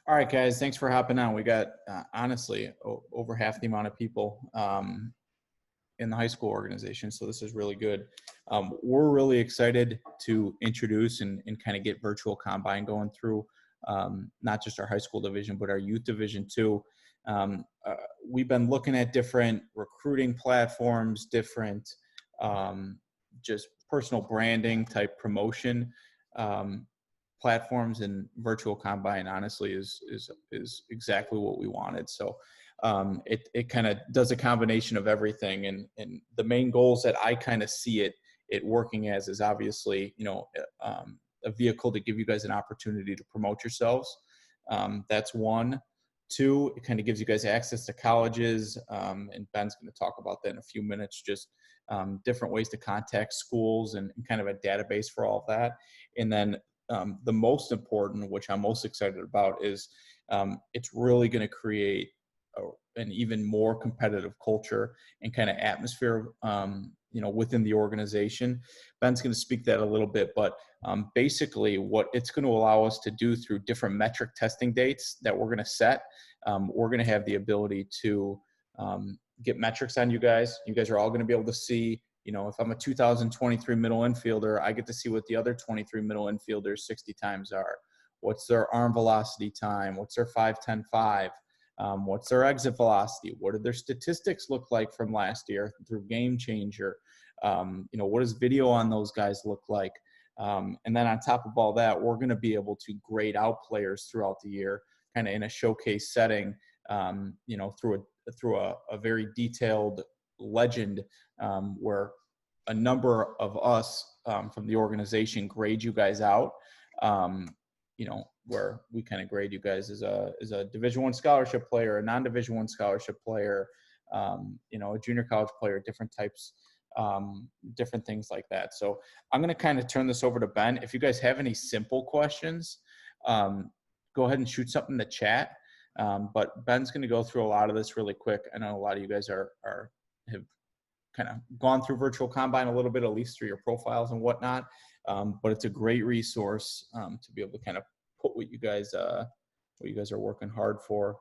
All right, guys, thanks for hopping on. We got honestly over half the amount of people in the high school organization, so this is really good. We're really excited to introduce and kind of get virtual combine going through not just our high school division, but our youth division too. Um, uh, we've been looking at different recruiting platforms, different just personal branding type promotion um, platforms, and virtual combine honestly is exactly what we wanted. So it kind of does a combination of everything, and the main goals that I kind of see it working as is obviously a vehicle to give you guys an opportunity to promote yourselves. That's one. Two, it kind of gives you guys access to colleges, and Ben's going to talk about that in a few minutes, just different ways to contact schools and kind of a database for all of that. And then the most important, which I'm most excited about, is it's really going to create an even more competitive culture and kind of atmosphere, within the organization. Ben's going to speak that a little bit, but basically what it's going to allow us to do through different metric testing dates that we're going to set, we're going to have the ability to get metrics on you guys. You guys are all going to be able to see, if I'm a 2023 middle infielder, I get to see what the other 23 middle infielders 60 times are. What's their arm velocity time? What's their 5-10-5? What's their exit velocity? What did their statistics look like from last year through Game Changer? What does video on those guys look like? And then on top of all that, we're going to be able to grade out players throughout the year, kind of in a showcase setting, through a very detailed legend, where a number of us from the organization grade you guys out. Where we kind of grade you guys as a Division I scholarship player, a non-Division I scholarship player, a junior college player, different types, different things like that. So I'm going to kind of turn this over to Ben. If you guys have any simple questions, go ahead and shoot something in the chat. But Ben's going to go through a lot of this really quick. I know a lot of you guys have kind of gone through virtual combine a little bit, at least through your profiles and whatnot. But it's a great resource to be able to kind of put what you guys are working hard for,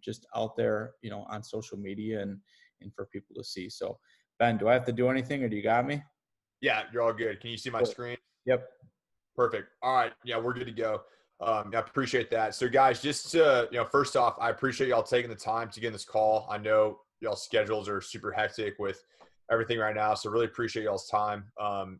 just out there, on social media and for people to see. So Ben, do I have to do anything or do you got me? Yeah, you're all good. Can you see my screen? Yep. Perfect. All right. Yeah, we're good to go. I appreciate that. So guys, just to, first off, I appreciate y'all taking the time to get in this call. I know y'all schedules are super hectic with everything right now. So really appreciate y'all's time.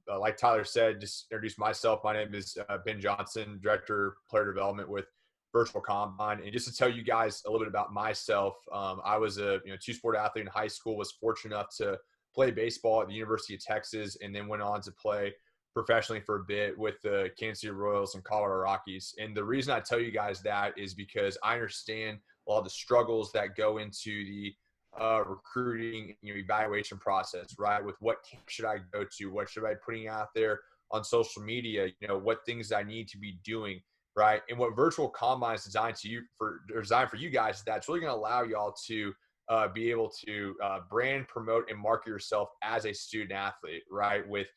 Like Tyler said, just introduce myself. My name is Ben Johnson, Director of Player Development with Virtual Combine. And just to tell you guys a little bit about myself, I was a two-sport athlete in high school, was fortunate enough to play baseball at the University of Texas, and then went on to play professionally for a bit with the Kansas City Royals and Colorado Rockies. And the reason I tell you guys that is because I understand a lot of the struggles that go into the recruiting, evaluation process, right? With what camp should I go to? What should I be putting out there on social media? What things I need to be doing, right? And what virtual combine is designed for you guys, that's really going to allow y'all to be able to brand, promote, and market yourself as a student athlete, right? With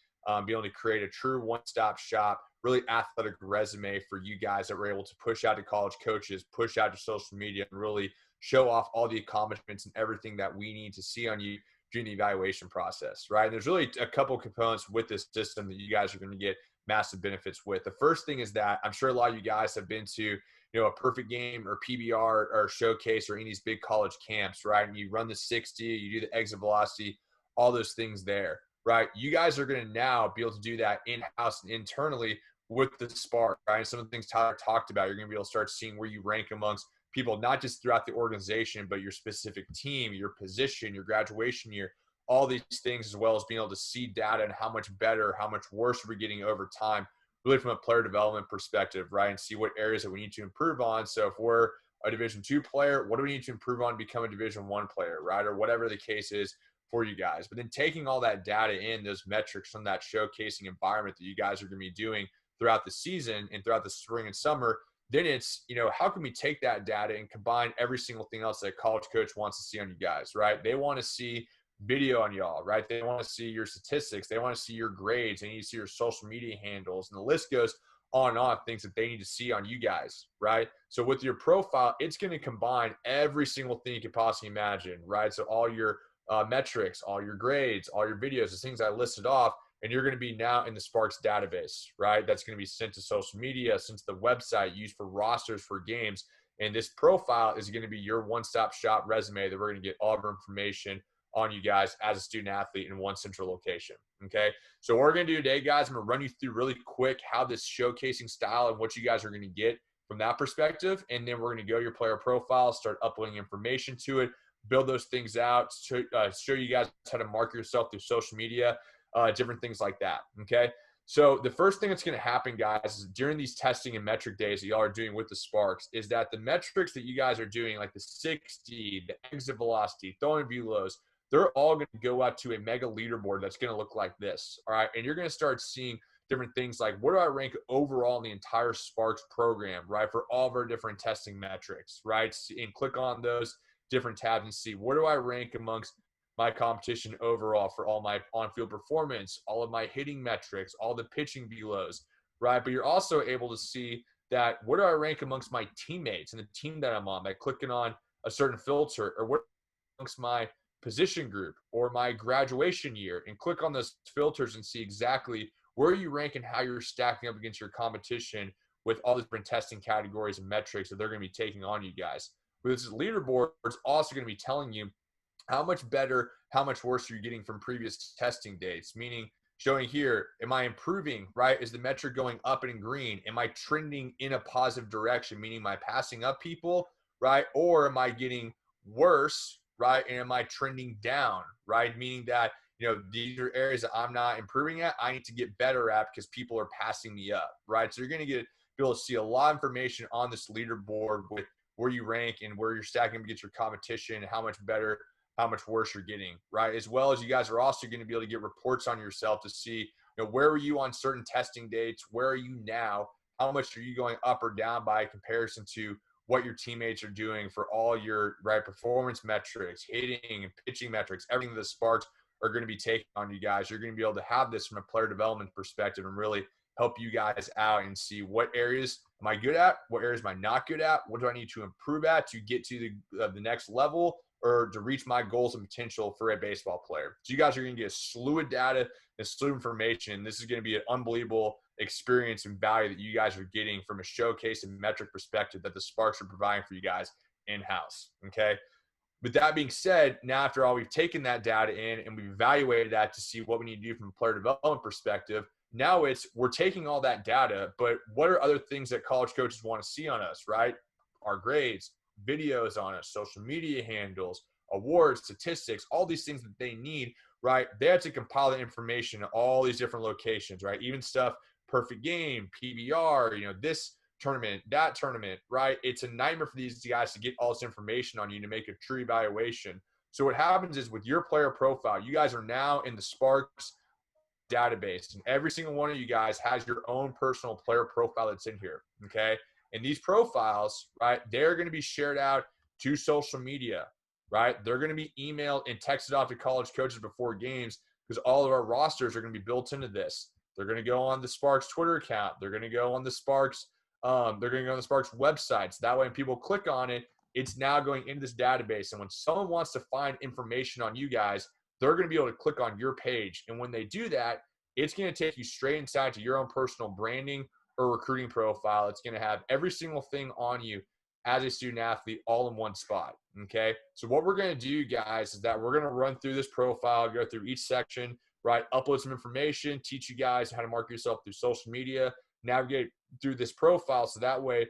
being able to create a true one-stop shop, really athletic resume for you guys that were able to push out to college coaches, push out to social media, and really show off all the accomplishments and everything that we need to see on you during the evaluation process, right? And there's really a couple components with this system that you guys are going to get massive benefits with. The first thing is that I'm sure a lot of you guys have been to, a perfect game or PBR or showcase or any of these big college camps, right? And you run the 60, you do the exit velocity, all those things there, right? You guys are going to now be able to do that in-house and internally with the Spark, right? And some of the things Tyler talked about, you're going to be able to start seeing where you rank amongst people, not just throughout the organization, but your specific team, your position, your graduation year, all these things, as well as being able to see data and how much better, how much worse we're getting over time, really from a player development perspective, right? And see what areas that we need to improve on. So if we're a Division II player, what do we need to improve on to become a Division I player, right? Or whatever the case is for you guys. But then taking all that data in, those metrics from that showcasing environment that you guys are going to be doing throughout the season and throughout the spring and summer, then it's, how can we take that data and combine every single thing else that a college coach wants to see on you guys, right? They want to see video on y'all, right? They want to see your statistics. They want to see your grades. They need to see your social media handles. And the list goes on things that they need to see on you guys, right? So with your profile, it's going to combine every single thing you could possibly imagine, right? So all your metrics, all your grades, all your videos, the things I listed off, and you're going to be now in the Sparks database, right? That's going to be sent to social media, sent to the website, used for rosters for games. And this profile is going to be your one-stop shop resume that we're going to get all of our information on you guys as a student athlete in one central location. Okay. So what we're going to do today, guys, I'm going to run you through really quick how this showcasing style and what you guys are going to get from that perspective. And then we're going to go your player profile, start uploading information to it, build those things out, show you guys how to market yourself through social media, different things like that. Okay. So the first thing that's going to happen, guys, is during these testing and metric days that y'all are doing with the Sparks, is that the metrics that you guys are doing, like the 60, the exit velocity, throwing view lows, they're all going to go out to a mega leaderboard that's going to look like this. All right. And you're going to start seeing different things like, where do I rank overall in the entire Sparks program, right? For all of our different testing metrics, right? And click on those different tabs and see, where do I rank amongst my competition overall for all my on-field performance, all of my hitting metrics, all the pitching velos, right? But you're also able to see that, where do I rank amongst my teammates and the team that I'm on by clicking on a certain filter, or what amongst my position group or my graduation year, and click on those filters and see exactly where you rank and how you're stacking up against your competition with all the different testing categories and metrics that they're going to be taking on you guys. But this leaderboard is also going to be telling you how much better, how much worse you're getting from previous testing dates, meaning showing here, am I improving, right? Is the metric going up and in green? Am I trending in a positive direction, meaning am I passing up people, right? Or am I getting worse, right? And am I trending down, right? Meaning that, these are areas that I'm not improving at, I need to get better at because people are passing me up, right? So you're going to be able to see a lot of information on this leaderboard with where you rank and where you're stacking against your competition, and how much better, how much worse you're getting, right? As well as you guys are also going to be able to get reports on yourself to see, where were you on certain testing dates? Where are you now? How much are you going up or down by comparison to what your teammates are doing for all your performance metrics, hitting and pitching metrics, everything that the Sparks are going to be taking on you guys. You're going to be able to have this from a player development perspective and really help you guys out and see, what areas am I good at? What areas am I not good at? What do I need to improve at to get to the next level, or to reach my goals and potential for a baseball player? So you guys are going to get a slew of data, a slew of information. This is going to be an unbelievable experience and value that you guys are getting from a showcase and metric perspective that the Sparks are providing for you guys in-house. Okay. With that being said, now after all, we've taken that data in and we've evaluated that to see what we need to do from a player development perspective. Now we're taking all that data, but what are other things that college coaches want to see on us, right? Our grades, videos on us, social media handles, awards, statistics, all these things that they need, right? They have to compile the information in all these different locations, right? Even stuff, perfect game, PBR, this tournament, that tournament, right? It's a nightmare for these guys to get all this information on you to make a true evaluation. So what happens is, with your player profile, you guys are now in the Sparks database, and every single one of you guys has your own personal player profile that's in here. Okay. And these profiles, right, they're going to be shared out to social media, right? They're going to be emailed and texted off to college coaches before games, because all of our rosters are going to be built into this. They're going to go on the Sparks Twitter account. They're going to go on the Sparks. They're going to go on the Sparks websites. That way, when people click on it, it's now going into this database. And when someone wants to find information on you guys, they're going to be able to click on your page. And when they do that, it's going to take you straight inside to your own personal branding or recruiting profile. It's going to have every single thing on you as a student athlete all in one spot. Okay. So what we're going to do, guys, is that we're going to run through this profile, go through each section, right? Upload some information, teach you guys how to market yourself through social media, navigate through this profile. So that way,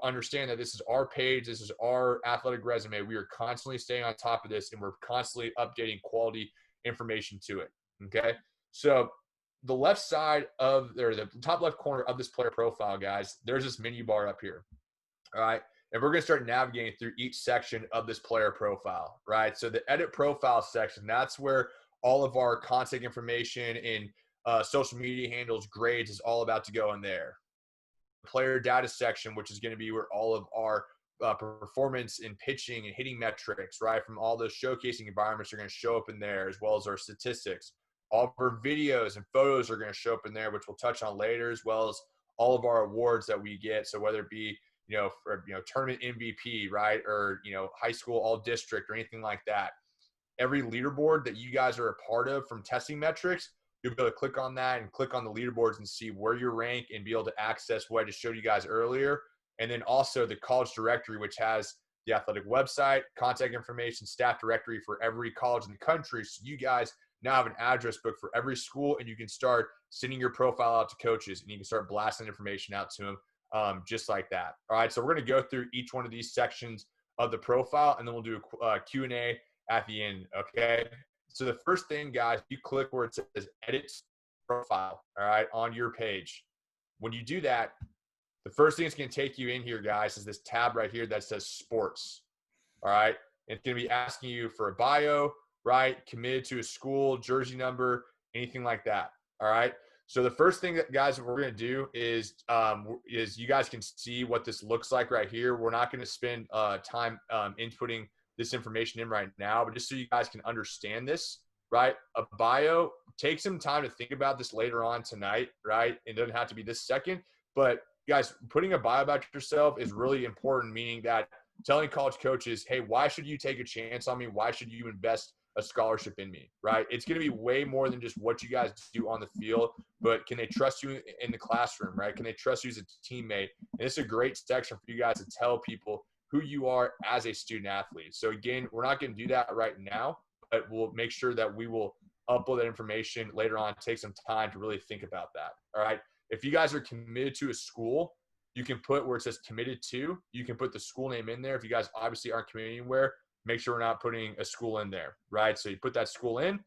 understand that this is our page. This is our athletic resume. We are constantly staying on top of this, and we're constantly updating quality information to it. Okay. So the left side of, or the top left corner of this player profile, guys, there's this menu bar up here. All right. And we're going to start navigating through each section of this player profile, right? So the edit profile section, that's where all of our contact information and social media handles, grades is all about to go in there. Player data section, which is going to be where all of our performance in pitching and hitting metrics, right, from all those showcasing environments are going to show up in there, as well as our statistics. All of our videos and photos are going to show up in there, which we'll touch on later, as well as all of our awards that we get. So whether it be, for, tournament MVP, right? Or, high school all district or anything like that. Every leaderboard that you guys are a part of from testing metrics, you'll be able to click on that and click on the leaderboards and see where you're ranked and be able to access what I just showed you guys earlier. And then also the college directory, which has the athletic website, contact information, staff directory for every college in the country. So you guys now have an address book for every school, and you can start sending your profile out to coaches, and you can start blasting information out to them just like that. All right, so we're going to go through each one of these sections of the profile, and then we'll do a Q&A at the end, okay? So the first thing, guys, you click where it says edit profile, all right, on your page. When you do that, the first thing it's going to take you in here, guys, is this tab right here that says sports, all right? It's going to be asking you for a bio, right, committed to a school, jersey number, anything like that, all right? So the first thing that, guys, we're going to do is you guys can see what this looks like right here. We're not going to spend time inputting this information in right now, but just so you guys can understand this, right? A bio, take some time to think about this later on tonight, right? It doesn't have to be this second, but guys, putting a bio about yourself is really important, meaning that telling college coaches, hey, why should you take a chance on me? Why should you invest a scholarship in me, right? It's going to be way more than just what you guys do on the field, but can they trust you in the classroom, right? Can they trust you as a teammate? And it's a great section for you guys to tell people who you are as a student athlete. So again, we're not going to do that right now, but we'll make sure that we will upload that information later on. Take some time to really think about that. All right. If you guys are committed to a school, you can put where it says committed to, you can put the school name in there. If you guys obviously aren't committed anywhere, make sure we're not putting a school in there, right? So you put that school in,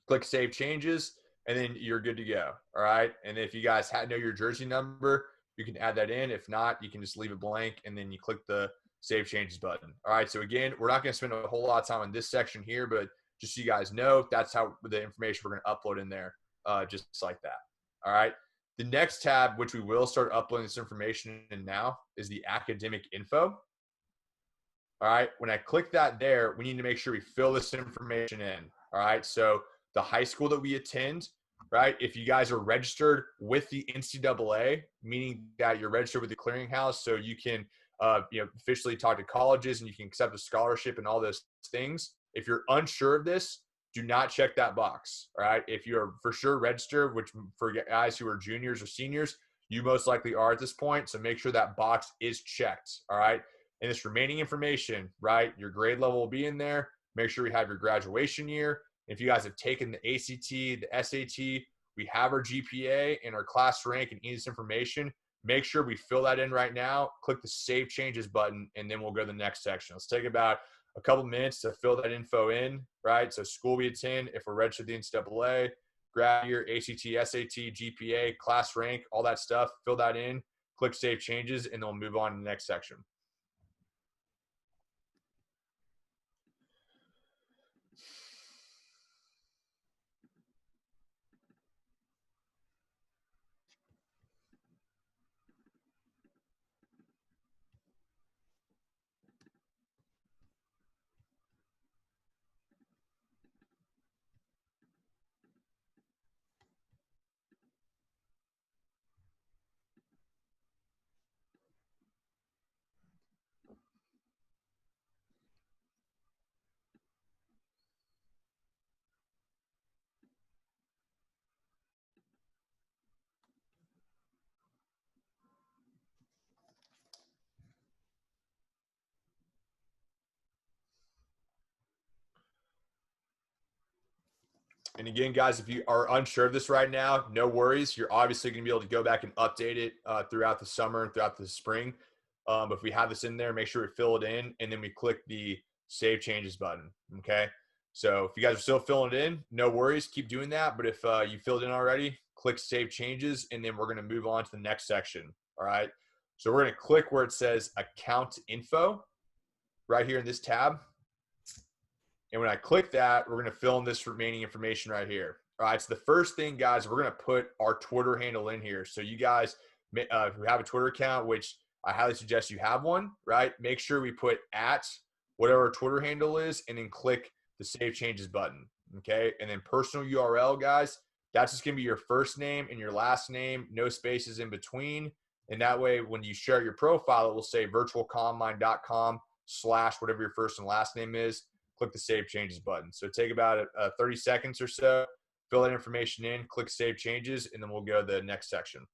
click save changes, and then you're good to go. All right. And if you guys know your jersey number, you can add that in. If not, you can just leave it blank, and then you click the save changes button. All right. So again, we're not going to spend a whole lot of time on this section here, but just so you guys know, that's how the information we're going to upload in there, just like that. All right. The next tab, which we will start uploading this information in now, is the academic info. All right. When I click that there, we need to make sure we fill this information in. All right. So the high school that we attend, right? If you guys are registered with the NCAA, meaning that you're registered with the clearinghouse, so you can, officially talk to colleges and you can accept a scholarship and all those things. If you're unsure of this, do not check that box. All right. If you are for sure registered, which for guys who are juniors or seniors, you most likely are at this point. So make sure that box is checked. All right. And this remaining information, right? Your grade level will be in there. Make sure we have your graduation year. If you guys have taken the ACT, the SAT, we have our GPA and our class rank and this information. Make sure we fill that in right now. Click the Save Changes button, and then we'll go to the next section. Let's take about a couple minutes to fill that info in, right? So school we attend, if we're registered with the NCAA, grad year, ACT, SAT, GPA, class rank, all that stuff, fill that in, click Save Changes, and then we'll move on to the next section. And again, guys, if you are unsure of this right now, no worries. You're obviously going to be able to go back and update it throughout the summer and throughout the spring. But if we have this in there, make sure we fill it in, and then we click the Save Changes button, okay? So if you guys are still filling it in, no worries. Keep doing that. But if you filled in already, click Save Changes, and then we're going to move on to the next section, all right? So we're going to click where it says Account Info right here in this tab. And when I click that, we're going to fill in this remaining information right here. All right. So the first thing, guys, we're going to put our Twitter handle in here. So you guys who have a Twitter account, which I highly suggest you have one, right? Make sure we put at whatever our Twitter handle is, and then click the Save Changes button. Okay. And then personal URL, guys, That's just going to be your first name and your last name, no spaces in between. And that way, when you share your profile, it will say virtualcombine.com/ whatever your first and last name is. Click the Save Changes button. So take about 30 seconds or so, fill that information in, click Save Changes, and then we'll go to the next section.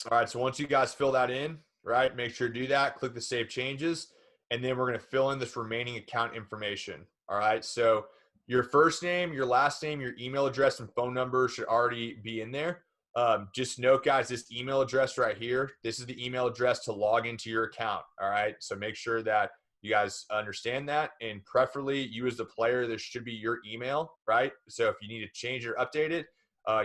All right, so once you guys fill that in, right, make sure to do that. Click the Save Changes, and then we're going to fill in this remaining account information. All right, so your first name, your last name, your email address, and phone number should already be in there. Just note, guys, this email address right here, this is the email address to log into your account. All right, so make sure that you guys understand that, and preferably you as the player, this should be your email, right? So if you need to change or update it,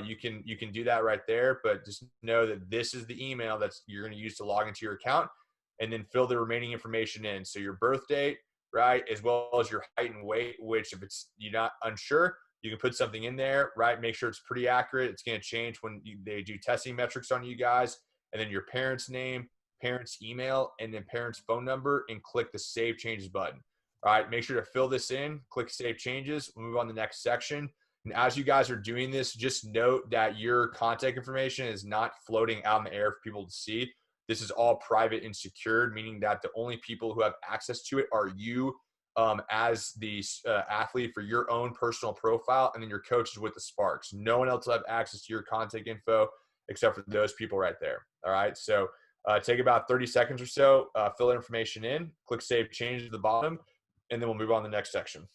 you can do that right there, but just know that this is the email that's you're going to use to log into your account, and then fill the remaining information in. So your birth date, right, as well as your height and weight, which if you're not unsure, you can put something in there, right? Make sure it's pretty accurate. It's going to change when they do testing metrics on you guys. And then your parents' name, parents' email, and then parents' phone number, and click the Save Changes button. All right, make sure to fill this in, click Save Changes. We'll move on to the next section. And as you guys are doing this, just note that your contact information is not floating out in the air for people to see. This is all private and secured, meaning that the only people who have access to it are you as the athlete for your own personal profile, and then your coaches with the Sparks. No one else will have access to your contact info except for those people right there. All right, so take about 30 seconds or so, fill that information in, click Save Changes at the bottom, and then we'll move on to the next section.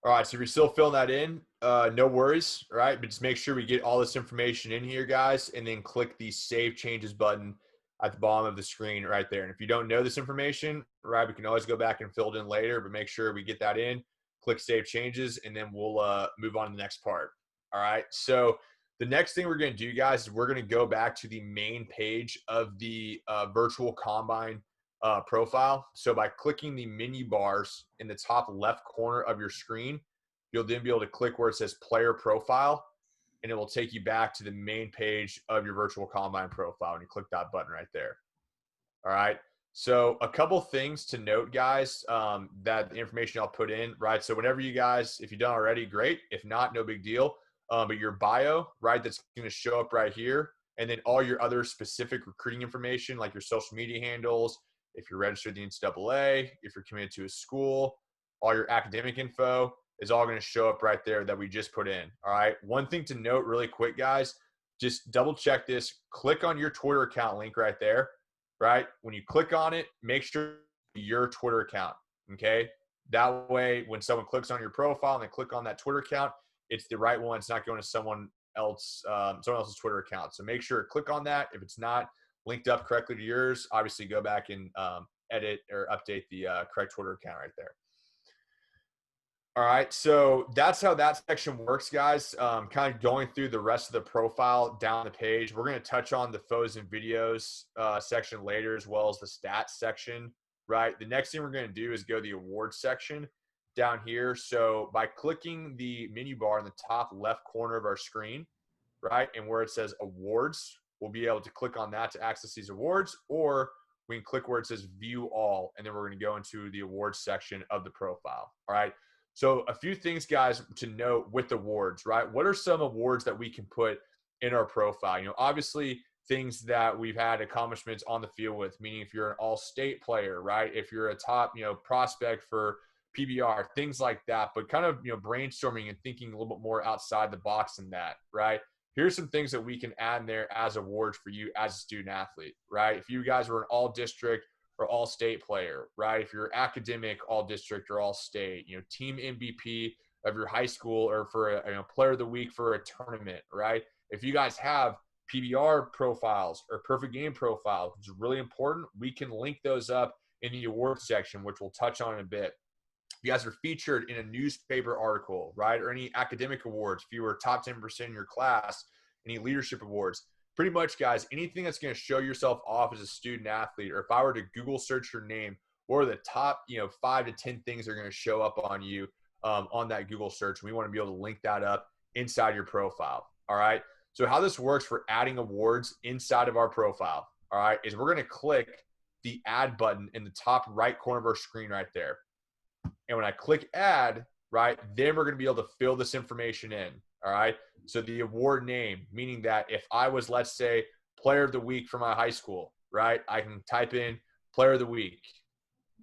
All right, so if you're still filling that in, no worries, all right? But just make sure we get all this information in here, guys, and then click the Save Changes button at the bottom of the screen right there. And if you don't know this information, right, we can always go back and fill it in later, but make sure we get that in, click Save Changes, and then we'll move on to the next part. All right, so the next thing we're going to do, guys, is we're going to go back to the main page of the Virtual Combine profile. So by clicking the menu bars in the top left corner of your screen, you'll then be able to click where it says Player Profile, and it will take you back to the main page of your Virtual Combine profile. And you click that button right there. All right. So a couple things to note, guys, that the information I'll put in, right? So whenever you guys, if you've done already, great. If not, no big deal. But your bio, right, that's going to show up right here. And then all your other specific recruiting information, like your social media handles, if you're registered in the NCAA, if you're committed to a school, all your academic info is all going to show up right there that we just put in. All right. One thing to note really quick, guys, just double check this. Click on your Twitter account link right there, right? When you click on it, make sure your Twitter account, okay? That way, when someone clicks on your profile and they click on that Twitter account, it's the right one. It's not going to someone else's Twitter account. So make sure to click on that. If it's not linked up correctly to yours, obviously go back and edit or update the correct Twitter account right there. All right, so that's how that section works, guys. Kind of going through the rest of the profile down the page. We're going to touch on the photos and videos section later, as well as the stats section, right? The next thing we're going to do is go to the awards section. down here. So by clicking the menu bar in the top left corner of our screen, right, and where it says awards, we'll be able to click on that to access these awards, or we can click where it says view all, and then we're going to go into the awards section of the profile. All right. So a few things, guys, to note with awards, right? What are some awards that we can put in our profile? You know, obviously things that we've had accomplishments on the field with, meaning if you're an all-state player, right? If you're a top, prospect for PBR, things like that, but kind of, brainstorming and thinking a little bit more outside the box than that, right? Here's some things that we can add in there as awards for you as a student athlete, right? If you guys were an all district or all state player, right? If you're academic, all district or all state, team MVP of your high school, or for a player of the week for a tournament, right? If you guys have PBR profiles or perfect game profiles, which is really important, we can link those up in the awards section, which we'll touch on in a bit. You guys are featured in a newspaper article, right? Or any academic awards, if you were top 10% in your class, any leadership awards, pretty much, guys, anything that's going to show yourself off as a student athlete, or if I were to Google search your name, what are the top, 5 to 10 things that are going to show up on you on that Google search? We want to be able to link that up inside your profile. All right. So how this works for adding awards inside of our profile, all right, is we're going to click the add button in the top right corner of our screen right there. And when I click add, right, then we're going to be able to fill this information in. All right. So the award name, meaning that if I was, let's say, player of the week for my high school, right, I can type in player of the week,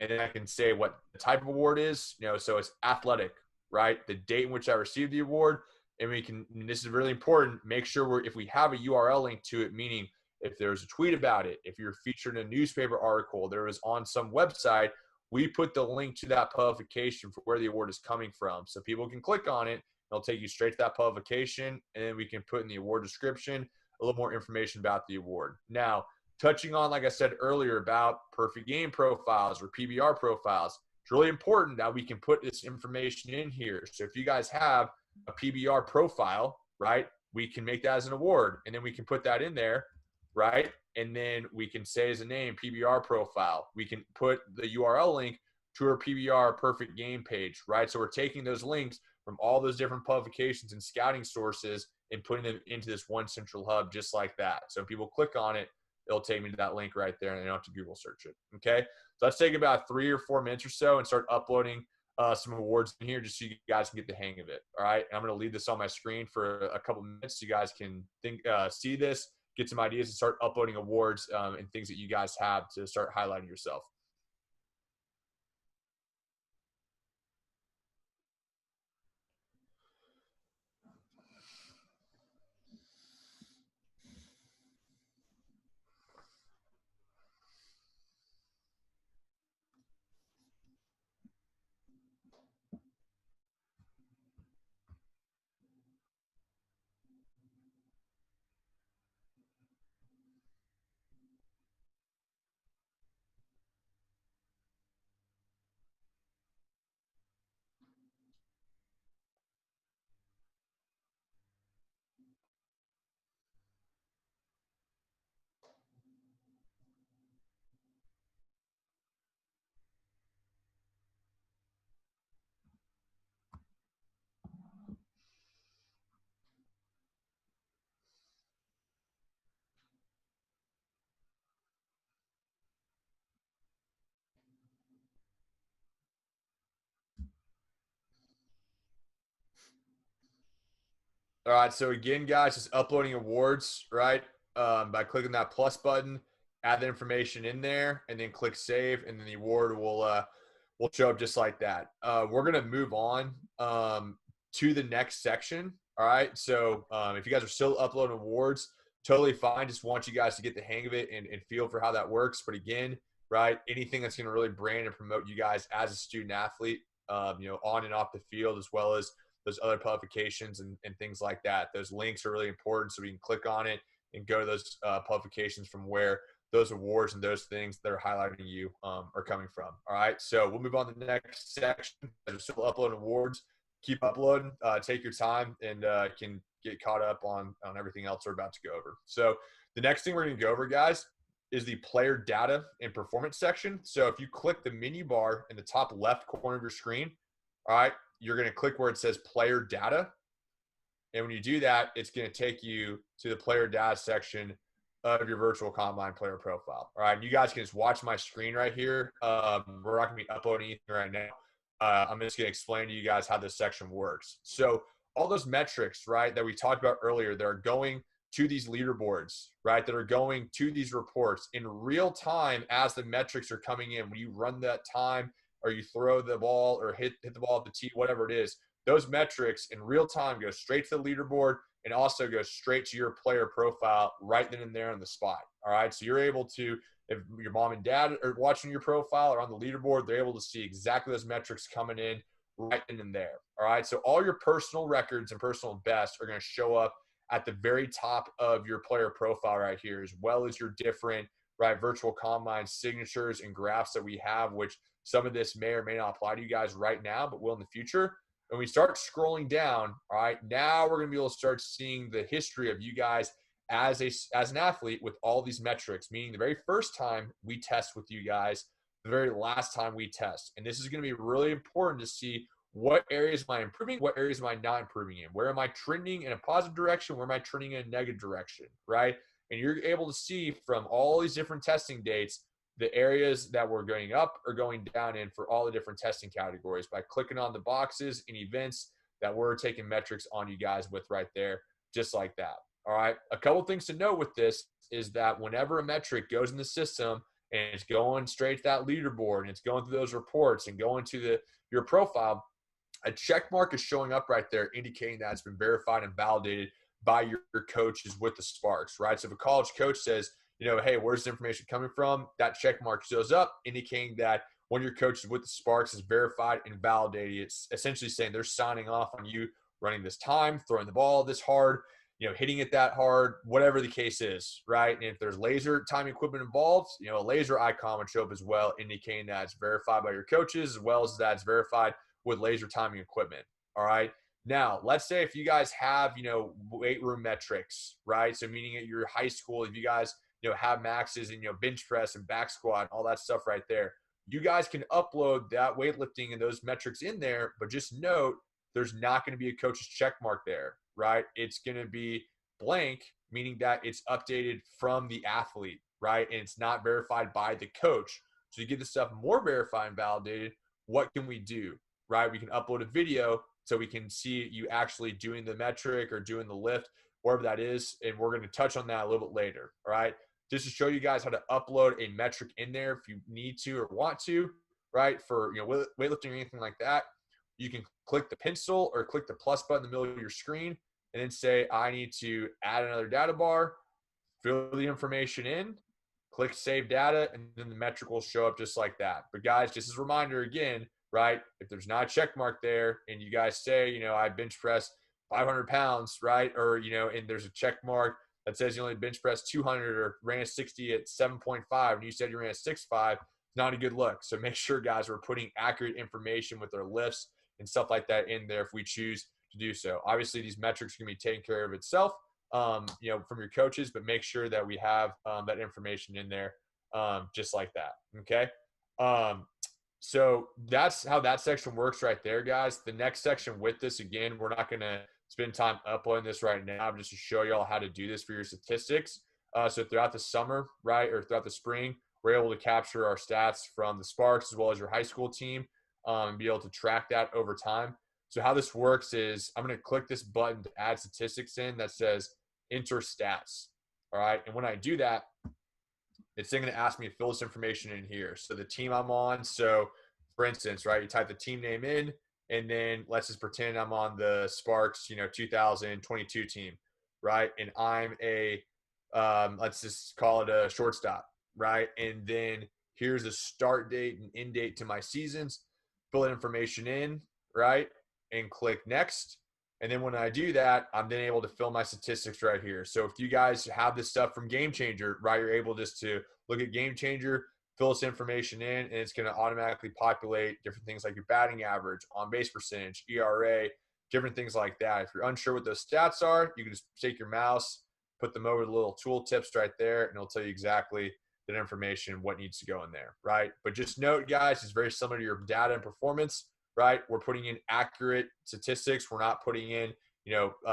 and then I can say what the type of award is, so it's athletic, right? The date in which I received the award. And we can, and this is really important, make sure if we have a URL link to it, meaning if there's a tweet about it, if you're featured in a newspaper article, there was on some website, we put the link to that publication for where the award is coming from. So people can click on it. It'll take you straight to that publication, and then we can put in the award description a little more information about the award. Now, touching on, like I said earlier, about perfect game profiles or PBR profiles, it's really important that we can put this information in here. So if you guys have a PBR profile, right, we can make that as an award, and then we can put that in there, right? And then we can say as a name, PBR profile. We can put the URL link to our PBR perfect game page, right? So we're taking those links from all those different publications and scouting sources and putting them into this one central hub just like that. So when people click on it, it'll take me to that link right there, and they don't have to Google search it, okay? So let's take about 3 or 4 minutes or so and start uploading some awards in here just so you guys can get the hang of it, all right? And I'm going to leave this on my screen for a couple minutes so you guys can see this, get some ideas, and start uploading awards and things that you guys have to start highlighting yourself. All right, so again, guys, just uploading awards, right? By clicking that plus button, add the information in there, and then click save, and then the award will show up just like that. We're gonna move on to the next section. All right, so if you guys are still uploading awards, totally fine. Just want you guys to get the hang of it and feel for how that works. But again, right, anything that's gonna really brand and promote you guys as a student athlete, on and off the field, as well as those other publications and things like that. Those links are really important, so we can click on it and go to those publications from where those awards and those things that are highlighting you are coming from. All right, so we'll move on to the next section. We're still uploading awards. Keep uploading. Take your time, and can get caught up on everything else we're about to go over. So the next thing we're going to go over, guys, is the player data and performance section. So if you click the menu bar in the top left corner of your screen, All right. You're going to click where it says player data. And when you do that, it's going to take you to the player data section of your virtual combine player profile. All right. And you guys can just watch my screen right here. We're not going to be uploading anything right now. I'm just going to explain to you guys how this section works. So all those metrics, right, that we talked about earlier, that are going to these leaderboards, right, that are going to these reports in real time as the metrics are coming in. When you run that time or you throw the ball or hit the ball at the tee, whatever it is, those metrics in real time go straight to the leaderboard and also go straight to your player profile right then and there on the spot. All right. So you're able to, if your mom and dad are watching your profile or on the leaderboard, they're able to see exactly those metrics coming in right then and there. All right. So all your personal records and personal bests are going to show up at the very top of your player profile right here, as well as your different, right, virtual combine signatures and graphs that we have, which some of this may or may not apply to you guys right now, but will in the future. When we start scrolling down, all right, now we're going to be able to start seeing the history of you guys as an athlete with all these metrics, meaning the very first time we test with you guys, the very last time we test. And this is going to be really important to see what areas am I improving, what areas am I not improving in, where am I trending in a positive direction, where am I trending in a negative direction, right? And you're able to see from all these different testing dates the areas that we're going up or going down in for all the different testing categories by clicking on the boxes and events that we're taking metrics on you guys with right there, just like that. All right. A couple things to note with this is that whenever a metric goes in the system and it's going straight to that leaderboard and it's going through those reports and going to your profile, a check mark is showing up right there indicating that it's been verified and validated by your coaches with the Sparks, right? So if a college coach says, hey, where's this information coming from? That check mark shows up indicating that one of your coaches with the Sparks is verified and validated. It's essentially saying they're signing off on you running this time, throwing the ball this hard, hitting it that hard, whatever the case is, right? And if there's laser time equipment involved, a laser icon would show up as well, indicating that it's verified by your coaches, as well as that it's verified with laser timing equipment. All right. Now, let's say if you guys have, weight room metrics, right? So meaning at your high school, if you guys, have maxes and, bench press and back squat, all that stuff right there, you guys can upload that weightlifting and those metrics in there, but just note there's not going to be a coach's check mark there, right? It's going to be blank, meaning that it's updated from the athlete, right? And it's not verified by the coach. So you get this stuff more verified and validated. What can we do, right? We can upload a video so we can see you actually doing the metric or doing the lift, wherever that is. And we're going to touch on that a little bit later, all right? Just to show you guys how to upload a metric in there if you need to or want to, right? For, weightlifting or anything like that, you can click the pencil or click the plus button in the middle of your screen and then say, I need to add another data bar, fill the information in, click save data, and then the metric will show up just like that. But guys, just as a reminder again, right? If there's not a check mark there and you guys say, I bench press 500 pounds, right? Or, and there's a check mark that says you only bench press 200 or ran a 60 at 7.5 and you said you ran a 6.5, it's not a good look. So make sure, guys, we're putting accurate information with our lifts and stuff like that in there if we choose to do so. Obviously, these metrics can be taken care of itself, from your coaches, but make sure that we have that information in there just like that, okay? So that's how that section works right there, guys. The next section with this, again, we're not going to spend time uploading this right now just to show y'all how to do this for your statistics. So throughout the summer, right, or throughout the spring, we're able to capture our stats from the Sparks as well as your high school team and be able to track that over time. So how this works is I'm going to click this button to add statistics in that says enter stats. All right. And when I do that, it's then going to ask me to fill this information in here. So the team I'm on. So for instance, right, you type the team name in, and then let's just pretend I'm on the Sparks, 2022 team, right? And I'm let's just call it a shortstop, right? And then here's a start date and end date to my seasons. Fill that information in, right? And click next. And then when I do that, I'm then able to fill my statistics right here. So if you guys have this stuff from Game Changer, right, you're able just to look at Game Changer, fill this information in, and it's going to automatically populate different things like your batting average, on-base percentage, ERA, different things like that. If you're unsure what those stats are, you can just take your mouse, put them over the little tool tips right there, and it'll tell you exactly that information, what needs to go in there, right? But just note, guys, it's very similar to your data and performance, right? We're putting in accurate statistics. We're not putting in,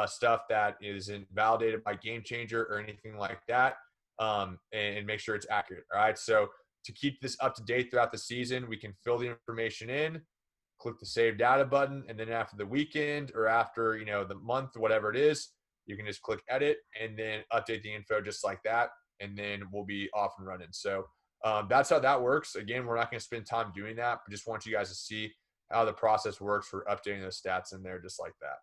stuff that isn't validated by Game Changer or anything like that, and make sure it's accurate. All right. So to keep this up to date throughout the season, we can fill the information in, click the save data button, and then after the weekend or after, the month, whatever it is, you can just click edit and then update the info just like that. And then we'll be off and running. So that's how that works. Again, we're not going to spend time doing that, but just want you guys to see how the process works for updating those stats in there just like that.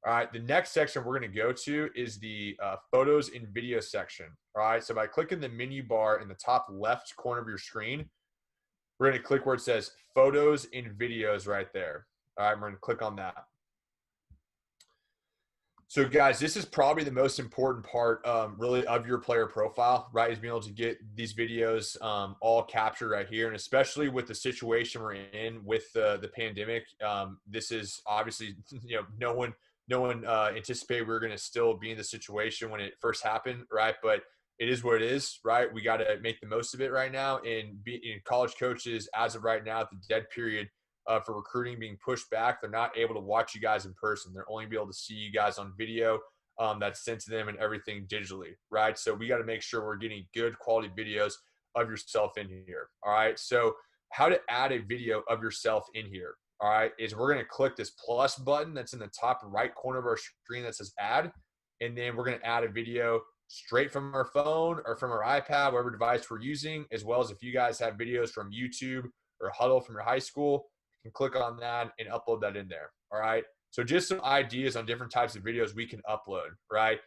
All right, the next section we're going to go to is the photos and video section. All right, so by clicking the menu bar in the top left corner of your screen, we're going to click where it says photos and videos right there. All right, we're going to click on that. So guys, this is probably the most important part really of your player profile, right? Is being able to get these videos all captured right here. And especially with the situation we're in with the pandemic, this is obviously, no one anticipated we were going to still be in the situation when it first happened, right? But it is what it is, right? We got to make the most of it right now. And in college coaches, as of right now, at the dead period, for recruiting being pushed back, they're not able to watch you guys in person. They're only be able to see you guys on video that's sent to them and everything digitally, right? So we got to make sure we're getting good quality videos of yourself in here, all right? So how to add a video of yourself in here, all right, is we're going to click this plus button that's in the top right corner of our screen that says add, and then we're going to add a video straight from our phone or from our iPad, whatever device we're using, as well as if you guys have videos from YouTube or Huddle from your high school, can click on that and upload that in there. All right. So just some ideas on different types of videos we can upload, right?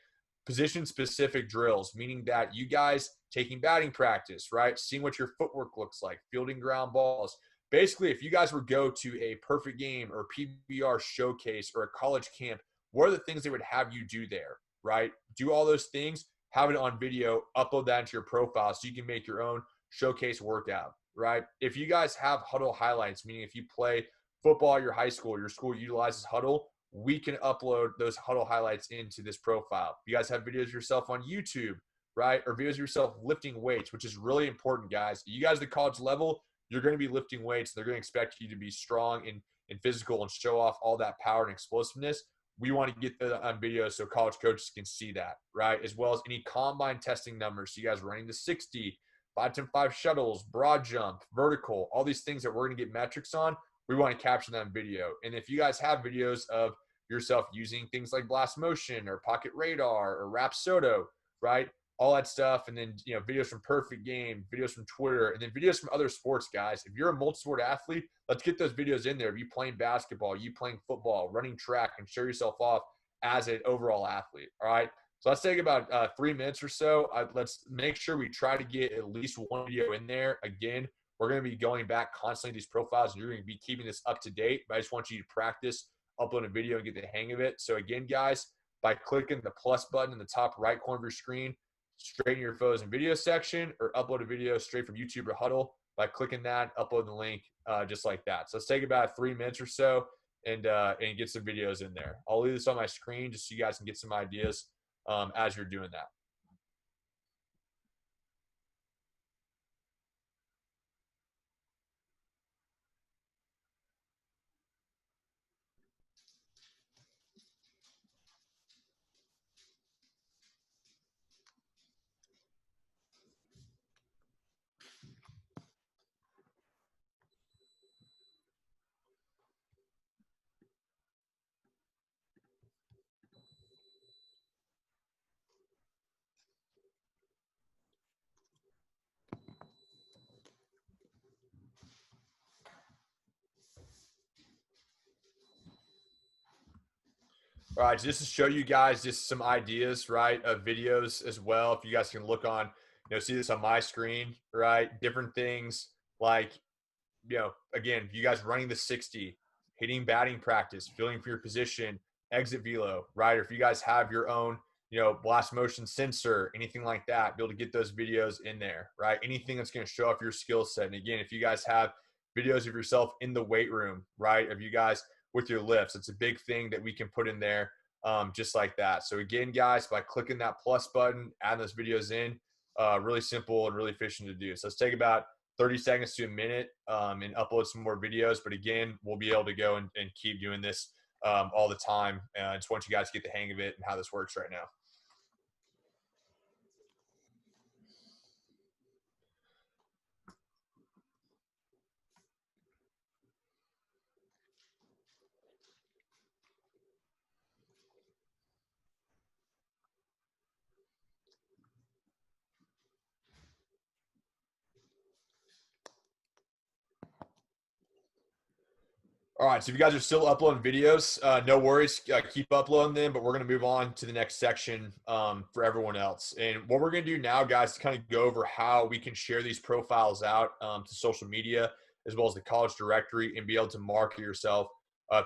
Position specific drills, meaning that you guys taking batting practice, right? Seeing what your footwork looks like, fielding ground balls. Basically, if you guys would go to a perfect game or PBR showcase or a college camp, what are the things they would have you do there, right? Do all those things, have it on video, upload that into your profile so you can make your own showcase workout, right? If you guys have Huddle highlights, meaning if you play football at your high school, your school utilizes Huddle, we can upload those Huddle highlights into this profile. If you guys have videos of yourself on YouTube, right? Or videos of yourself lifting weights, which is really important, guys. You guys at the college level, you're going to be lifting weights. They're going to expect you to be strong and physical and show off all that power and explosiveness. We want to get that on video so college coaches can see that, right? As well as any combine testing numbers. So you guys running the 60, 5-10-5 shuttles, broad jump, vertical, all these things that we're going to get metrics on, we want to capture them in video. And if you guys have videos of yourself using things like Blast Motion or Pocket Radar or Rapsodo, right? All that stuff. And then, videos from Perfect Game, videos from Twitter, and then videos from other sports, guys. If you're a multi-sport athlete, let's get those videos in there. If you playing basketball, you playing football, running track, and show yourself off as an overall athlete, all right? So let's take about 3 minutes or so. Let's make sure we try to get at least one video in there. Again, we're going to be going back constantly to these profiles, and you're going to be keeping this up to date. But I just want you to practice, upload a video, and get the hang of it. So again, guys, by clicking the plus button in the top right corner of your screen, straighten your photos and video section, or upload a video straight from YouTube or Huddle. By clicking that, upload the link just like that. So let's take about 3 minutes or so and get some videos in there. I'll leave this on my screen just so you guys can get some ideas as you're doing that. All right, so just to show you guys just some ideas, right, of videos as well. If you guys can look on, see this on my screen, right? Different things like, again, you guys running the 60, hitting batting practice, feeling for your position, exit velo, right? Or if you guys have your own, blast motion sensor, anything like that, be able to get those videos in there, right? Anything that's going to show off your skill set. And again, if you guys have videos of yourself in the weight room, right, of you guys with your lifts, it's a big thing that we can put in there just like that. So again, guys, by clicking that plus button, add those videos in, really simple and really efficient to do. So let's take about 30 seconds to a minute and upload some more videos. But again, we'll be able to go and keep doing this all the time. I just want you guys to get the hang of it and how this works right now. All right, so if you guys are still uploading videos, no worries, keep uploading them, but we're going to move on to the next section for everyone else. And what we're going to do now, guys, to kind of go over how we can share these profiles out to social media, as well as the college directory, and be able to market yourself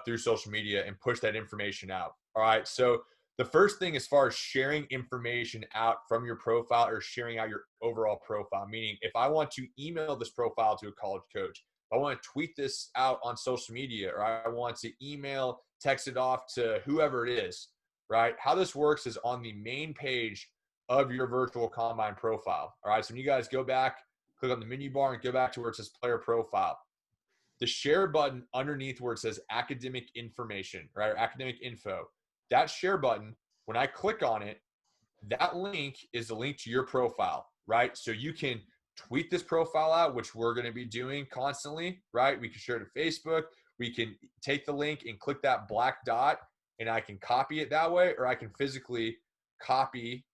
through social media and push that information out. All right, so the first thing as far as sharing information out from your profile or sharing out your overall profile, meaning if I want to email this profile to a college coach, I want to tweet this out on social media, or I want to email, text it off to whoever it is, right? How this works is on the main page of your virtual combine profile. All right. So when you guys go back, click on the menu bar and go back to where it says player profile. The share button underneath where it says academic information, right? Or academic info. That share button, when I click on it, that link is the link to your profile, right? So you can tweet this profile out, which we're going to be doing constantly, right? We can share it to Facebook. We can take the link and click that black dot and I can copy it that way, or I can physically copy,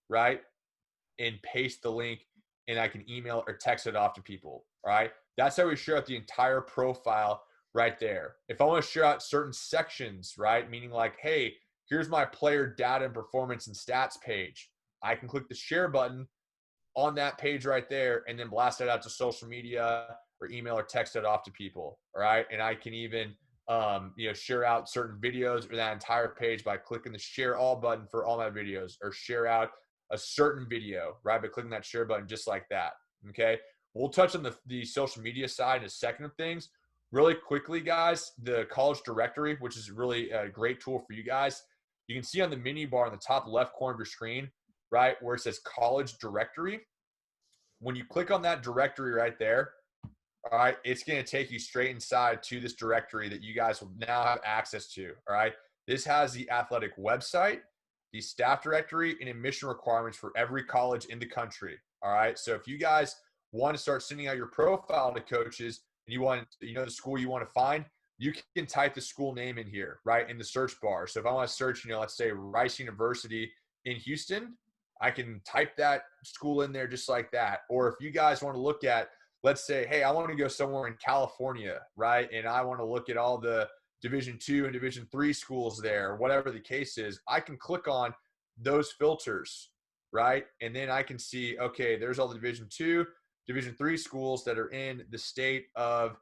right? And paste the link and I can email or text it off to people, right? That's how we share out the entire profile right there. If I want to share out certain sections, right? Meaning like, hey, here's my player data and performance and stats page. I can click the share button on that page right there and then blast it out to social media or email or text it off to people. All right. And I can even, share out certain videos or that entire page by clicking the share all button for all my videos, or share out a certain video, right? By clicking that share button just like that. Okay. We'll touch on the social media side in a second of things. Really quickly, guys, the college directory, which is really a great tool for you guys. You can see on the menu bar in the top left corner of your screen, right, where it says college directory. When you click on that directory right there, all right, it's going to take you straight inside to this directory that you guys will now have access to. All right. This has the athletic website, the staff directory, and admission requirements for every college in the country. All right. So if you guys want to start sending out your profile to coaches and you want, the school you want to find, you can type the school name in here, right, in the search bar. So if I want to search, let's say Rice University in Houston, I can type that school in there just like that. Or if you guys want to look at, let's say, hey, I want to go somewhere in California, right, and I want to look at all the Division II and Division III schools there, whatever the case is, I can click on those filters, right, and then I can see, okay, there's all the Division II, Division III schools that are in the state of,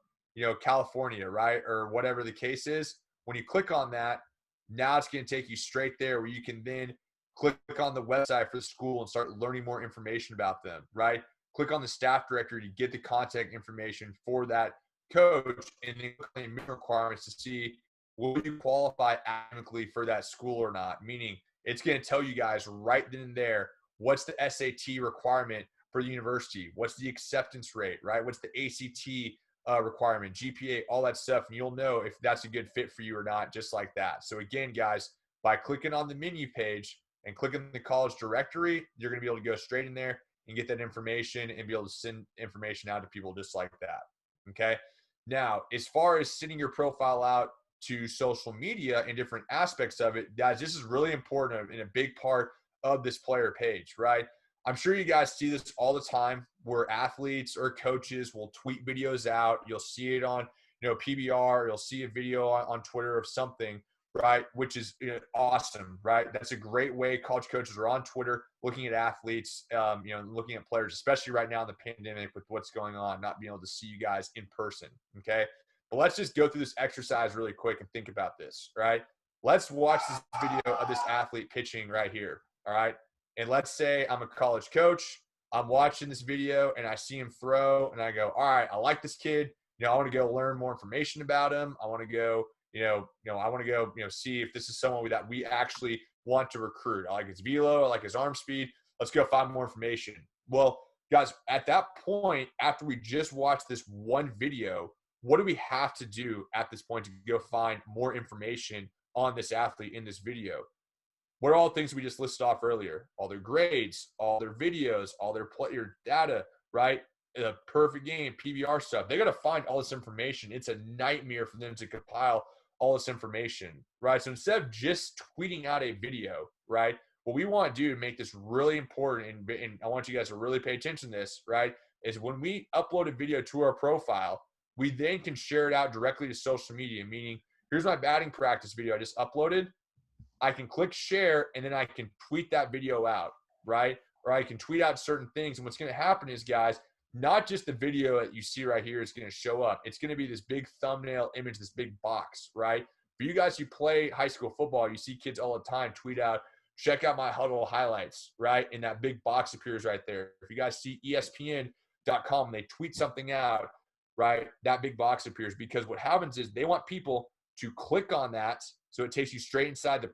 California, right, or whatever the case is. When you click on that, now it's going to take you straight there where you can then click on the website for the school and start learning more information about them, right? Click on the staff directory to get the contact information for that coach, and then click on the requirements to see will you qualify academically for that school or not. Meaning it's going to tell you guys right then and there what's the SAT requirement for the university, what's the acceptance rate, right? What's the ACT requirement, GPA, all that stuff, and you'll know if that's a good fit for you or not, just like that. So again, guys, by clicking on the menu page and clicking the college directory, you're going to be able to go straight in there and get that information and be able to send information out to people just like that. Okay. Now, as far as sending your profile out to social media and different aspects of it, guys, this is really important and a big part of this player page, right? I'm sure you guys see this all the time where athletes or coaches will tweet videos out. You'll see it on, PBR, you'll see a video on Twitter of something, right? Which is awesome, right? That's a great way. College coaches are on Twitter looking at athletes, looking at players, especially right now in the pandemic with what's going on, not being able to see you guys in person, okay? But let's just go through this exercise really quick and think about this, right? Let's watch this video of this athlete pitching right here, all right? And let's say I'm a college coach. I'm watching this video and I see him throw and I go, all right, I like this kid. I want to go learn more information about him. I want to go I want to go, see if this is someone that we actually want to recruit. I like his velo. I like his arm speed. Let's go find more information. Well, Guys, at that point, after we just watched this one video, what do we have to do at this point to go find more information on this athlete in this video? What are all the things we just listed off earlier? All their grades, all their videos, all their player data, right? The perfect game, PBR stuff. They got to find all this information. It's a nightmare for them to compile all this information, right? So instead of just tweeting out a video, right? What we want to do to make this really important, and I want you guys to really pay attention to this, right? Is when we upload a video to our profile, we then can share it out directly to social media, meaning here's my batting practice video I just uploaded. I can click share and then I can tweet that video out, right? Or I can tweet out certain things. And what's going to happen is, guys, not just the video that you see right here is going to show up. It's going to be this big thumbnail image, this big box, right? For you guys who play high school football, you see kids all the time tweet out, check out my huddle highlights, right? And that big box appears right there. If you guys see ESPN.com, they tweet something out, right? That big box appears because what happens is they want people to click on that. So it takes you straight inside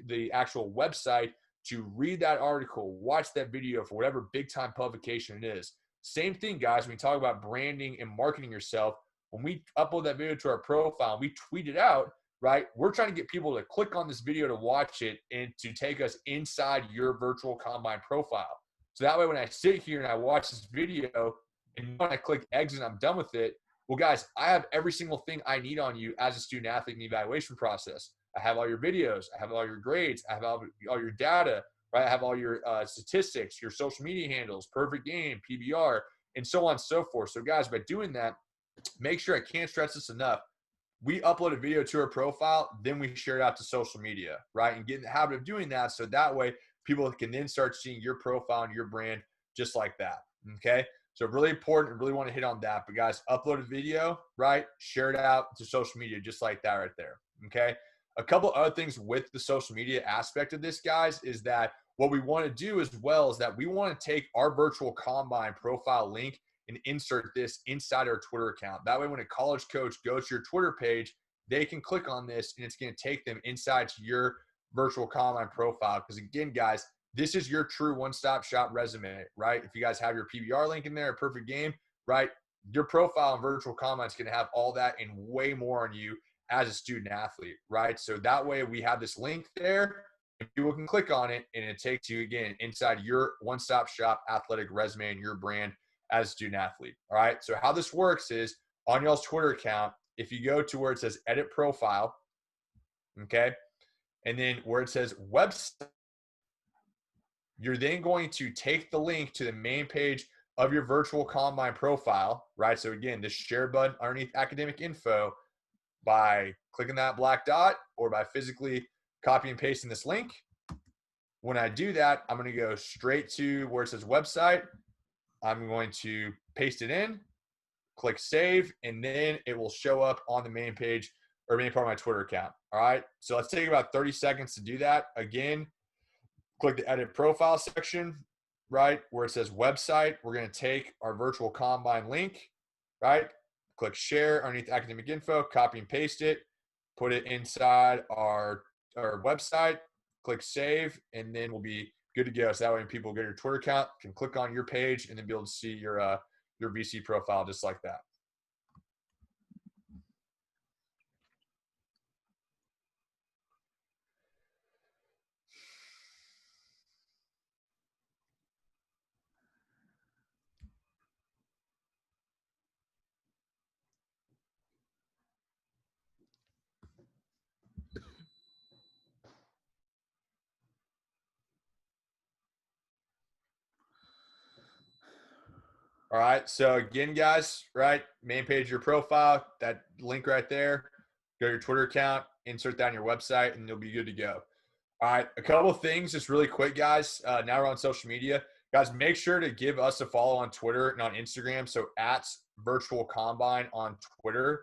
the actual website to read that article, watch that video for whatever big time publication it is. Same thing, guys, when we talk about branding and marketing yourself, when we upload that video to our profile, we tweet it out, right? We're trying to get people to click on this video to watch it and to take us inside your virtual combine profile. So that way, when I sit here and I watch this video and when I click exit, I'm done with it. Well, guys, I have every single thing I need on you as a student athlete in the evaluation process. I have all your videos. I have all your grades. I have all your data, right? I have all your statistics, your social media handles, perfect game, PBR, and so on and so forth. So, guys, by doing that, make sure, I can't stress this enough, we upload a video to our profile, then we share it out to social media, right? And get in the habit of doing that so that way people can then start seeing your profile and your brand just like that, okay? So really important, and really want to hit on that. But guys, upload a video, right? Share it out to social media just like that right there, okay? A couple other things with the social media aspect of this, guys, is that what we want to do as well is that we want to take our virtual combine profile link and insert this inside our Twitter account. That way, when a college coach goes to your Twitter page, they can click on this and it's going to take them inside to your virtual combine profile. Because again, guys, this is your true one-stop shop resume, right? If you guys have your PBR link in there, a perfect game, right? Your profile and virtual combine is going to have all that and way more on you as a student athlete, right? So that way we have this link there and people can click on it and it takes you again inside your one-stop shop athletic resume and your brand as a student athlete. All right. So how this works is on y'all's Twitter account, if you go to where it says edit profile, okay, and then where it says website, you're then going to take the link to the main page of your virtual combine profile, right? So again, the share button underneath academic info, by clicking that black dot or by physically copy and pasting this link. When I do that, I'm going to go straight to where it says website. I'm going to paste it in, click save, and then it will show up on the main page or main part of my Twitter account. All right. So let's take about 30 seconds to do that. Again, click the edit profile section, right? Where it says website. We're going to take our virtual combine link, right? Click share underneath academic info, copy and paste it, put it inside our website, click save, and then we'll be good to go. So that way when people get your Twitter account, can click on your page and then be able to see your VC profile just like that. All right. So again, guys, right, main page of your profile, that link right there, go to your Twitter account, insert that on your website, and you'll be good to go. All right. A couple of things just really quick, guys. Now we're on social media. Guys, make sure to give us a follow on Twitter and on Instagram. So at virtual combine on Twitter.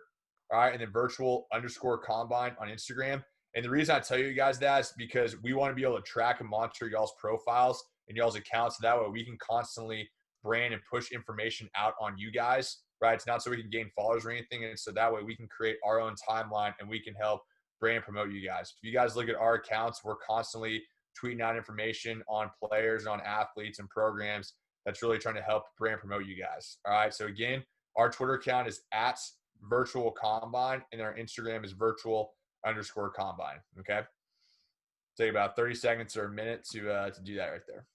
All right. And then virtual_combine on Instagram. And the reason I tell you guys that is because we want to be able to track and monitor y'all's profiles and y'all's accounts. So that way we can constantly brand and push information out on you guys, right? It's not so we can gain followers or anything. And so that way we can create our own timeline and we can help brand promote you guys. If you guys look at our accounts, we're constantly tweeting out information on players and on athletes and programs that's really trying to help brand promote you guys. All right. So again, our Twitter account is at virtual combine, and our Instagram is virtual_combine. Okay. Take about 30 seconds or a minute to do that right there.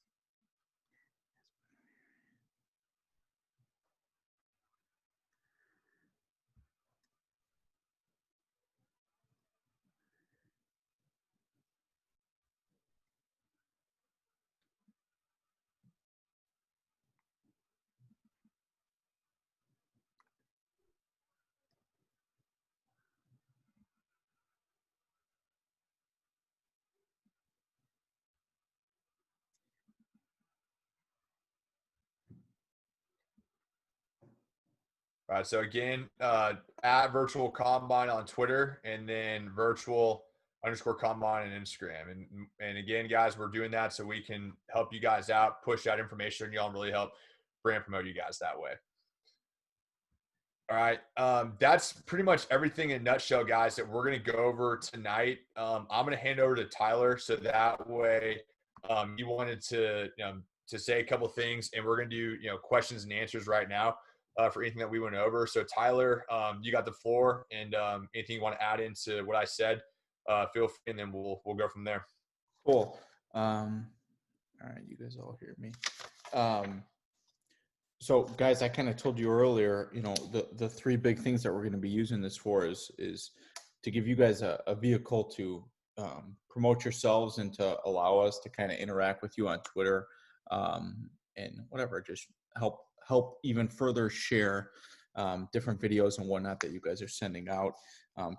All right. So again, at virtual combine on Twitter, and then virtual_combine on Instagram. And again, guys, we're doing that so we can help you guys out, push out information on y'all, and really help brand promote you guys that way. All right. That's pretty much everything in a nutshell, guys, that we're going to go over tonight. I'm going to hand over to Tyler. So that way you wanted to say a couple things, and we're going to do, questions and answers right now for anything that we went over. So Tyler, you got the floor, and anything you want to add into what I said, feel free, and then we'll go from there. Cool. All right. You guys all hear me. So guys, I kind of told you earlier, the three big things that we're going to be using this for is to give you guys a vehicle to promote yourselves and to allow us to kind of interact with you on Twitter and whatever, just help even further share different videos and whatnot that you guys are sending out,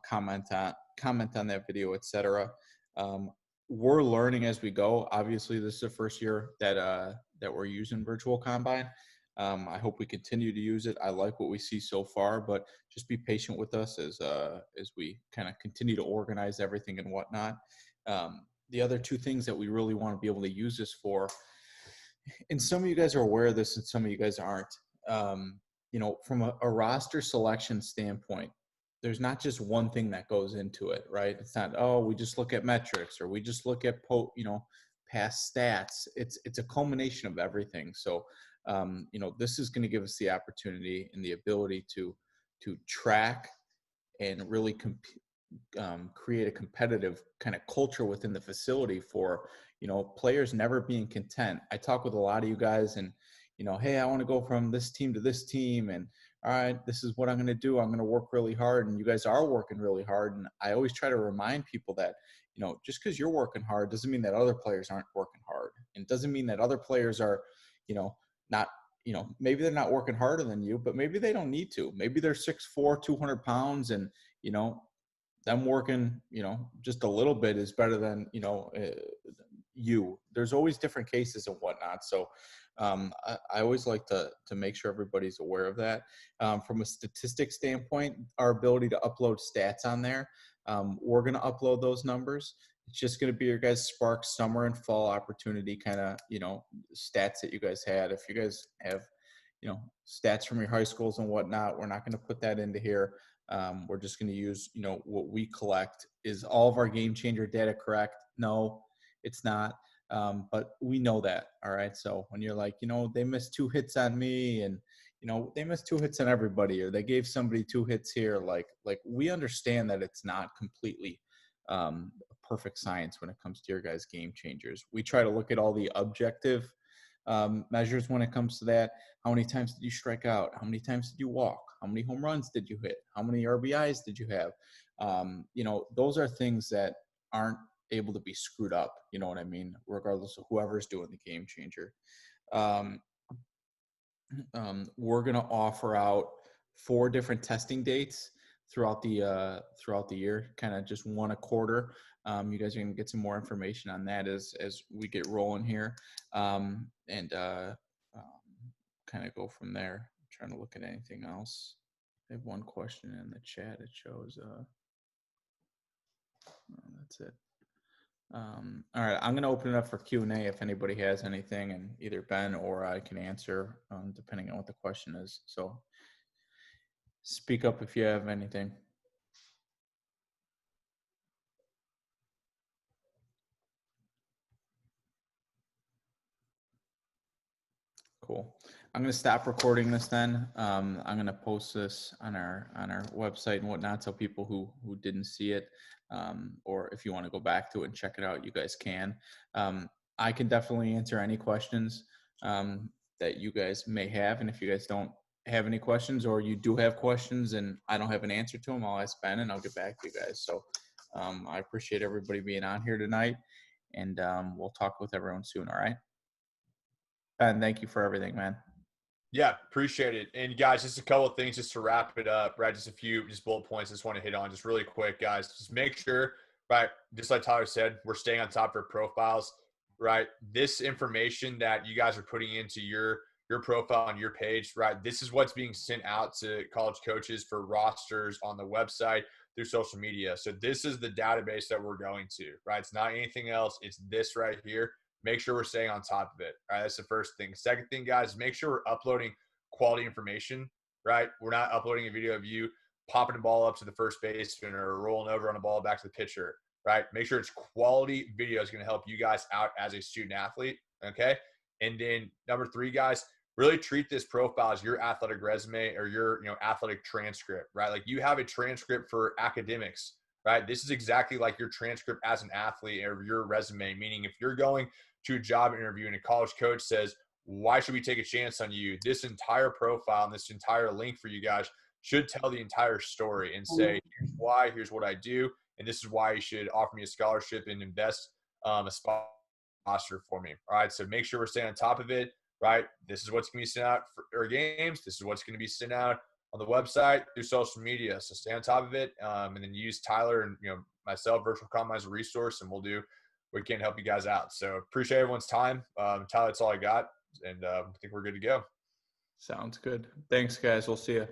comment on that video, etc. We're learning as we go. Obviously, this is the first year that we're using Virtual Combine. I hope we continue to use it. I like what we see so far, but just be patient with us as we kind of continue to organize everything and whatnot. The other two things that we really want to be able to use this for, and some of you guys are aware of this and some of you guys aren't, from a roster selection standpoint, there's not just one thing that goes into it, right? It's not, oh, we just look at metrics or we just look at past stats. It's a culmination of everything. So this is going to give us the opportunity and the ability to track and really create a competitive kind of culture within the facility for players never being content. I talk with a lot of you guys, and hey, I want to go from this team to this team, and all right, this is what I'm going to do. I'm going to work really hard, and you guys are working really hard. And I always try to remind people that just because you're working hard doesn't mean that other players aren't working hard, and doesn't mean that other players are not, maybe they're not working harder than you, but maybe they don't need to. Maybe they're 6'4", 200 pounds, and, them working, just a little bit is better than, you. There's always different cases and whatnot. So I always like to make sure everybody's aware of that. From a statistics standpoint, our ability to upload stats on there, we're going to upload those numbers. It's just going to be your guys' Spark summer and fall opportunity kind of, stats that you guys had. If you guys have, stats from your high schools and whatnot, we're not going to put that into here. We're just going to use, what we collect. Is all of our game changer data correct? No, it's not. But we know that. All right. So when you're like, they missed 2 hits on me, and, they missed 2 hits on everybody, or they gave somebody 2 hits here, like we understand that it's not completely perfect science when it comes to your guys' game changers. We try to look at all the objective measures when it comes to that. How many times did you strike out? How many times did you walk? How many home runs did you hit? How many RBIs did you have? Those are things that aren't able to be screwed up. You know what I mean? Regardless of whoever's doing the game changer. We're going to offer out 4 different testing dates throughout the year, kind of just 1 a quarter. You guys are going to get some more information on that as we get rolling here, and kind of go from there. I'm trying to look at anything else. I have 1 question in the chat. It shows. That's it. All right, I'm going to open it up for Q&A if anybody has anything, and either Ben or I can answer, depending on what the question is. So speak up if you have anything. Cool. I'm gonna stop recording this then. I'm gonna post this on our website and whatnot, so people who didn't see it, or if you want to go back to it and check it out, you guys can. I can definitely answer any questions that you guys may have, and if you guys don't have any questions, or you do have questions and I don't have an answer to them, I'll ask Ben and I'll get back to you guys. So I appreciate everybody being on here tonight, and we'll talk with everyone soon. All right, Ben, thank you for everything, man. Yeah, appreciate it. And guys, just a couple of things just to wrap it up, right? Just a few just bullet points I just want to hit on just really quick, guys. Just make sure, right? Just like Tyler said, we're staying on top of our profiles, right? This information that you guys are putting into your profile on your page, right? This is what's being sent out to college coaches for rosters on the website through social media. So this is the database that we're going to, right? It's not anything else. It's this right here. Make sure we're staying on top of it. All right, that's the first thing. Second thing, guys, make sure we're uploading quality information, right? We're not uploading a video of you popping the ball up to the first baseman or rolling over on a ball back to the pitcher, right? Make sure it's quality video is going to help you guys out as a student athlete, okay? And then number three, guys, really treat this profile as your athletic resume or your athletic transcript, right? Like you have a transcript for academics, right? This is exactly like your transcript as an athlete or your resume, meaning if you're going to a job interview and a college coach says, why should we take a chance on you? This entire profile and this entire link for you guys should tell the entire story and say, here's why, here's what I do, and this is why you should offer me a scholarship and invest a sponsor for me. All right, so make sure we're staying on top of it, right? This is what's going to be sent out for our games. This is what's going to be sent out on the website through social media. So stay on top of it, and then use Tyler and myself, Virtual Comm, as a resource, and we'll do we can help you guys out. So appreciate everyone's time. Tyler, that's all I got, and I think we're good to go. Sounds good. Thanks, guys. We'll see you.